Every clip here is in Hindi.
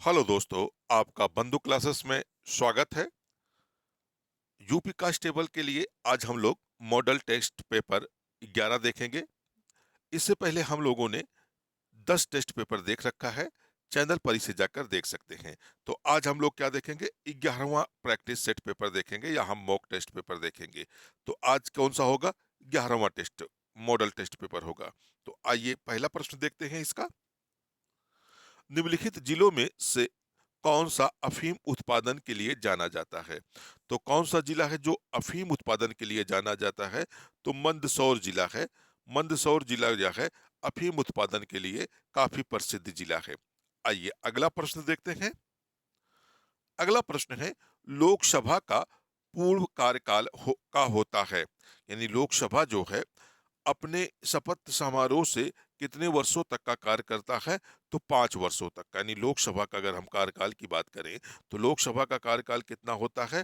हेलो दोस्तों, आपका बंधु क्लासेस में स्वागत है। यूपी कांस्टेबल के लिए आज हम लोग मॉडल टेस्ट पेपर 11 देखेंगे। इससे पहले हम लोगों ने 10 टेस्ट पेपर देख रखा है। चैनल पर इसे जाकर देख सकते हैं। तो आज हम लोग क्या देखेंगे? 11वां प्रैक्टिस सेट पेपर देखेंगे या हम मॉक टेस्ट पेपर देखेंगे। तो आज कौन सा होगा? 11वां टेस्ट मॉडल टेस्ट पेपर होगा। तो आइए पहला प्रश्न देखते हैं इसका। निम्नलिखित जिलों में से कौन सा अफीम उत्पादन के लिए जाना जाता है? तो कौन सा जिला है जो अफीम उत्पादन के लिए जाना जाता है? तो मंदसौर जिला है। मंदसौर जिला जो है अफीम उत्पादन के लिए काफी प्रसिद्ध जिला है। आइए अगला प्रश्न देखते हैं। अगला प्रश्न है, लोकसभा का पूर्व कार्यकाल का होता है, यानी लोकसभा जो है अपने शपथ समारोह से कितने वर्षों तक का कार्य करता है? तो 5 वर्षों तक का। यानी लोकसभा का अगर हम कार्यकाल की बात करें तो लोकसभा का कार्यकाल कितना होता है?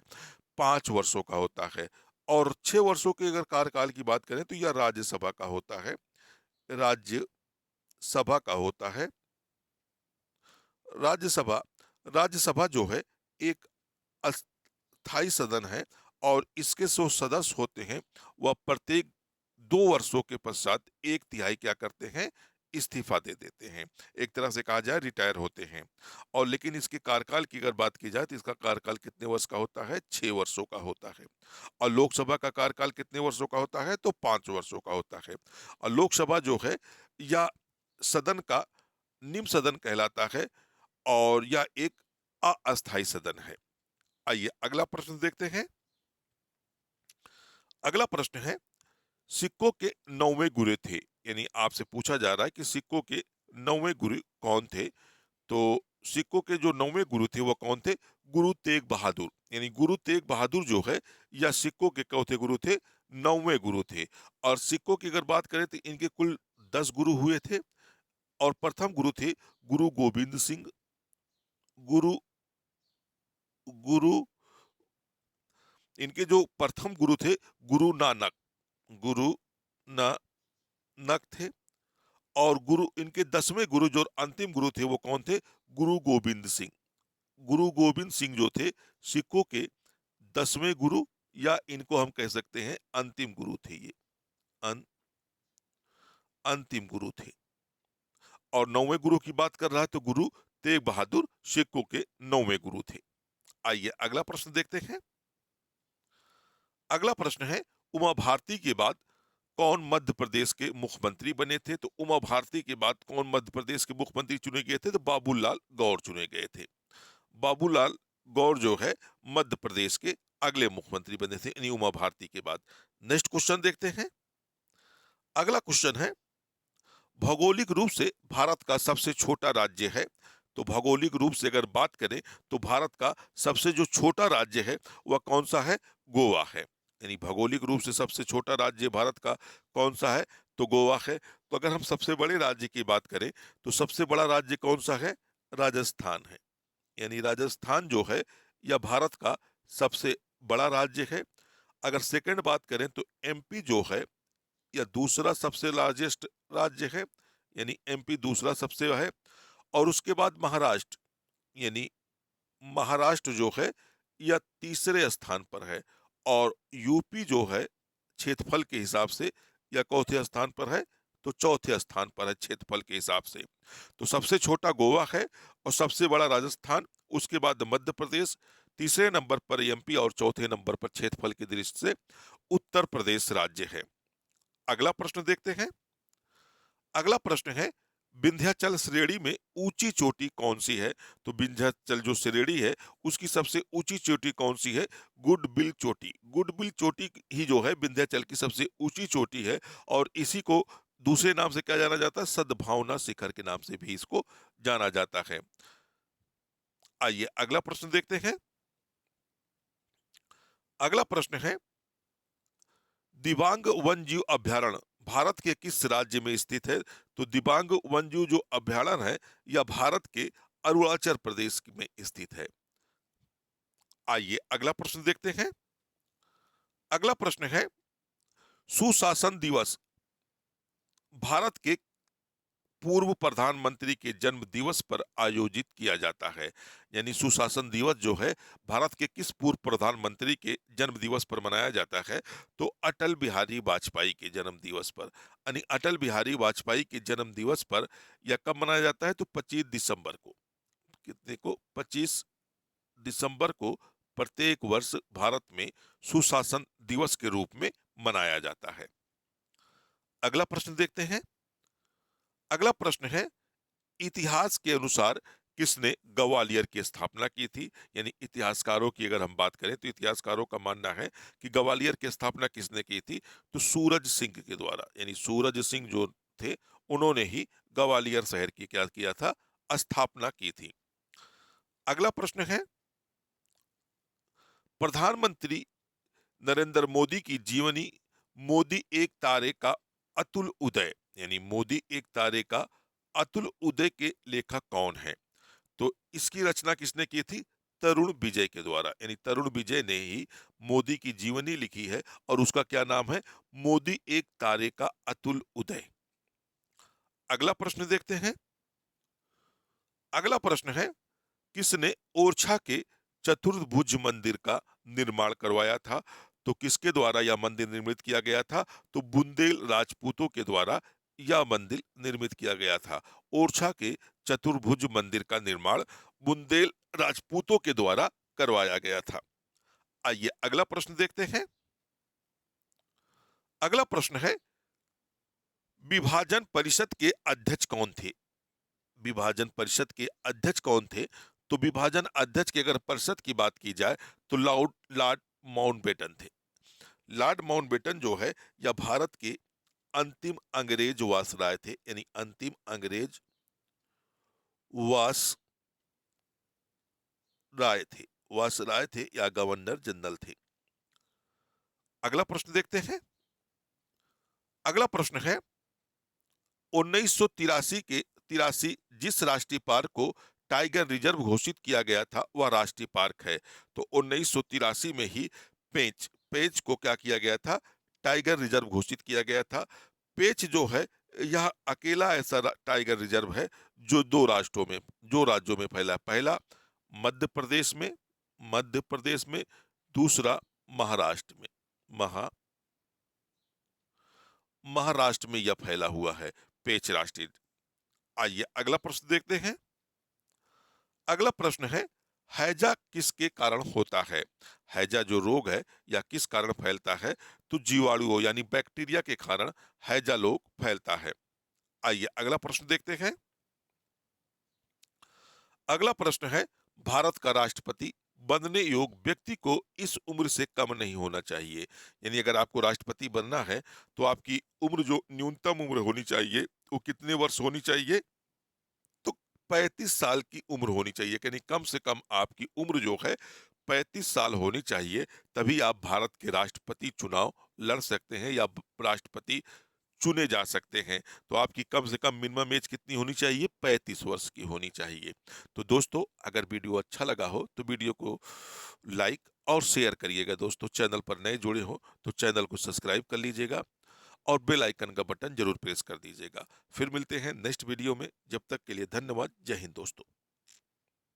5 वर्षों का होता है। और 6 वर्षों के अगर कार्यकाल की बात करें तो यह राज्यसभा का होता है। राज्यसभा का होता है। राज्यसभा राज्यसभा जो है एक अस्थाई सदन है और इसके जो सदस्य होते हैं वह प्रत्येक 2 वर्षों के पश्चात एक तिहाई क्या करते हैं? इस्तीफा दे देते हैं। एक तरह से कहा जाए रिटायर होते हैं। और लेकिन इसके कार्यकाल की अगर बात की जाए तो इसका कार्यकाल कितने वर्ष का होता है? 6 वर्षों का होता है। और लोकसभा का कार्यकाल कितने वर्षों का होता है? तो 5 वर्षों का होता है। और लोकसभा जो है या सदन का निम्न सदन कहलाता है और यह एक अस्थाई सदन है। आइए अगला प्रश्न देखते हैं। अगला प्रश्न है, सिक्कों के 9वें गुरु थे। यानी आपसे पूछा जा रहा है कि सिक्कों के 9वें गुरु कौन थे? तो सिक्कों के जो 9वें गुरु थे वो कौन थे? गुरु तेग बहादुर। यानी गुरु तेग बहादुर जो है या सिक्कों के चौथे गुरु थे, 9वें गुरु थे। और सिक्कों की अगर बात करें तो इनके कुल 10 गुरु हुए थे। और प्रथम गुरु थे गुरु गोविंद सिंह। गुरु गुरु इनके जो प्रथम गुरु थे गुरु नानक। गुरु नानक थे। और गुरु इनके 10वें गुरु जो अंतिम गुरु थे वो कौन थे? गुरु गोविंद सिंह। गुरु गोविंद सिंह जो थे सिखों के 10वें गुरु या इनको हम कह सकते हैं अंतिम गुरु थे ये। अन, अंतिम गुरु थे। और 9वें गुरु की बात कर रहा है तो गुरु तेग बहादुर सिखों के 9वें गुरु थे। आइए अगला प्रश्न देखते हैं। अगला प्रश्न है, उमा भारती के बाद कौन मध्य प्रदेश के मुख्यमंत्री बने थे? तो उमा भारती के बाद कौन मध्य प्रदेश के मुख्यमंत्री चुने गए थे? तो बाबूलाल गौर चुने गए थे। बाबूलाल गौर जो है मध्य प्रदेश के अगले मुख्यमंत्री बने थे यानी उमा भारती के बाद। नेक्स्ट क्वेश्चन देखते हैं। अगला क्वेश्चन है, भौगोलिक रूप से भारत का सबसे छोटा राज्य है। तो भौगोलिक रूप से अगर बात करें तो भारत का सबसे जो छोटा राज्य है वह कौन सा है? गोवा है। यानी भौगोलिक रूप से सबसे छोटा राज्य भारत का कौन सा है? तो गोवा है। तो अगर हम सबसे बड़े राज्य की बात करें तो सबसे बड़ा राज्य कौन सा है? राजस्थान है। यानी राजस्थान जो है यह भारत का सबसे बड़ा राज्य है। अगर सेकंड बात करें तो एमपी जो है यह दूसरा सबसे लार्जेस्ट राज्य है। यानी एमपी दूसरा सबसे है। और उसके बाद महाराष्ट्र, यानी महाराष्ट्र जो है यह तीसरे स्थान पर है। और यूपी जो है क्षेत्रफल के हिसाब से यह चौथे स्थान पर है। तो चौथे स्थान पर है क्षेत्रफल के हिसाब से। तो सबसे छोटा गोवा है और सबसे बड़ा राजस्थान, उसके बाद मध्य प्रदेश, तीसरे नंबर पर एमपी और चौथे नंबर पर क्षेत्रफल की दृष्टि से उत्तर प्रदेश राज्य है। अगला प्रश्न देखते हैं। अगला प्रश्न है, विंध्याचल श्रेणी में ऊंची चोटी कौन सी है? तो विंध्याचल जो श्रेणी है उसकी सबसे ऊंची चोटी कौन सी है? गुडबिल चोटी। गुडबिल चोटी ही जो है विंध्याचल की सबसे ऊंची चोटी है। और इसी को दूसरे नाम से क्या जाना जाता है? सद्भावना शिखर के नाम से भी इसको जाना जाता है। आइए अगला प्रश्न देखते हैं। अगला प्रश्न है, दिबांग वन्यजीव अभयारण्य भारत के किस राज्य में स्थित है? तो दिबांग वन्यजीव जो अभयारण्य है यह भारत के अरुणाचल प्रदेश में स्थित है। आइए अगला प्रश्न देखते हैं। अगला प्रश्न है, सुशासन दिवस भारत के पूर्व प्रधानमंत्री के जन्म दिवस पर आयोजित किया जाता है? यानी सुशासन दिवस जो है भारत के किस पूर्व प्रधानमंत्री के जन्म दिवस पर मनाया जाता है? तो अटल बिहारी वाजपेयी के जन्म दिवस पर। यानी अटल बिहारी वाजपेयी के जन्म दिवस पर यह कब मनाया जाता है? तो 25 दिसंबर को। कितने को? 25 दिसंबर को प्रत्येक वर्ष भारत में सुशासन दिवस के रूप में मनाया जाता है। अगला प्रश्न देखते हैं। अगला प्रश्न है, इतिहास के अनुसार किसने ग्वालियर की स्थापना की थी? यानी इतिहासकारों की अगर हम बात करें तो इतिहासकारों का मानना है कि ग्वालियर की स्थापना किसने की थी? तो सूरज सिंह के द्वारा। यानी सूरज सिंह जो थे उन्होंने ही ग्वालियर शहर की क्या किया था? स्थापना की थी। अगला प्रश्न है, प्रधानमंत्री नरेंद्र मोदी की जीवनी मोदी एक तारे का अतुल उदय, यानी मोदी एक तारे का अतुल उदय के लेखक कौन है? तो इसकी रचना किसने की थी? तरुण विजय के द्वारा। यानी तरुण विजय ने ही मोदी की जीवनी लिखी है और उसका क्या नाम है? मोदी एक तारे का अतुल उदय। अगला प्रश्न देखते हैं। अगला प्रश्न है, किसने ओरछा के चतुर्भुज मंदिर का निर्माण करवाया था? तो किसके द्वारा यह मंदिर निर्मित किया गया था? तो बुंदेल राजपूतों के द्वारा यह मंदिर निर्मित किया गया था। ओरछा के चतुर्भुज मंदिर का निर्माण बुंदेल राजपूतों के द्वारा करवाया गया था। आइए अगला प्रश्न देखते हैं। अगला प्रश्न है, विभाजन परिषद के अध्यक्ष कौन थे? विभाजन परिषद के अध्यक्ष कौन थे? तो विभाजन अध्यक्ष की अगर परिषद की बात की जाए तो लॉर्ड माउंटबेटन थे। लॉर्ड माउंटबेटन जो है यह भारत के अंतिम अंग्रेज वासराय थे। यानी अंतिम अंग्रेज वासराय थे या गवर्नर जनरल थे। अगला प्रश्न देखते हैं। अगला प्रश्न है, 1983 के 83 जिस राष्ट्रीय पार्क को टाइगर रिजर्व घोषित किया गया था वह राष्ट्रीय पार्क है। तो 1983 में ही पेंच पेंच को क्या किया गया था? टाइगर रिजर्व घोषित किया गया था। पेंच जो है यह अकेला ऐसा टाइगर रिजर्व है जो दो राज्यों में फैला। पहला मध्य प्रदेश में दूसरा महाराष्ट्र में महा महाराष्ट्र में यह फैला हुआ है पेंच राष्ट्रीय। आइए अगला प्रश्न देखते हैं। अगला प्रश्न है, हैजा किसके कारण होता है? हैजा जो रोग है या किस कारण फैलता है? तो जीवाणुओं यानी बैक्टीरिया के कारण हैजा रोग फैलता है। आइए अगला प्रश्न देखते हैं। अगला प्रश्न है, भारत का राष्ट्रपति बनने योग्य व्यक्ति को इस उम्र से कम नहीं होना चाहिए। यानी अगर आपको राष्ट्रपति बनना है तो आपकी उम्र जो न्यूनतम उम्र होनी चाहिए वो कितने वर्ष होनी चाहिए? तो 35 साल की उम्र होनी चाहिए। यानी कम से कम आपकी उम्र जो है 35 साल होनी चाहिए, तभी आप भारत के राष्ट्रपति चुनाव लड़ सकते हैं या राष्ट्रपति चुने जा सकते हैं। तो आपकी कम से कम मिनिमम एज कितनी होनी चाहिए? 35 वर्ष की होनी चाहिए। तो दोस्तों अगर वीडियो अच्छा लगा हो तो वीडियो को लाइक और शेयर करिएगा। दोस्तों चैनल पर नए जुड़े हो तो चैनल को सब्सक्राइब कर लीजिएगा और बेल आइकन का बटन जरूर प्रेस कर दीजिएगा। फिर मिलते हैं नेक्स्ट वीडियो में। जब तक के लिए धन्यवाद। जय हिंद दोस्तों।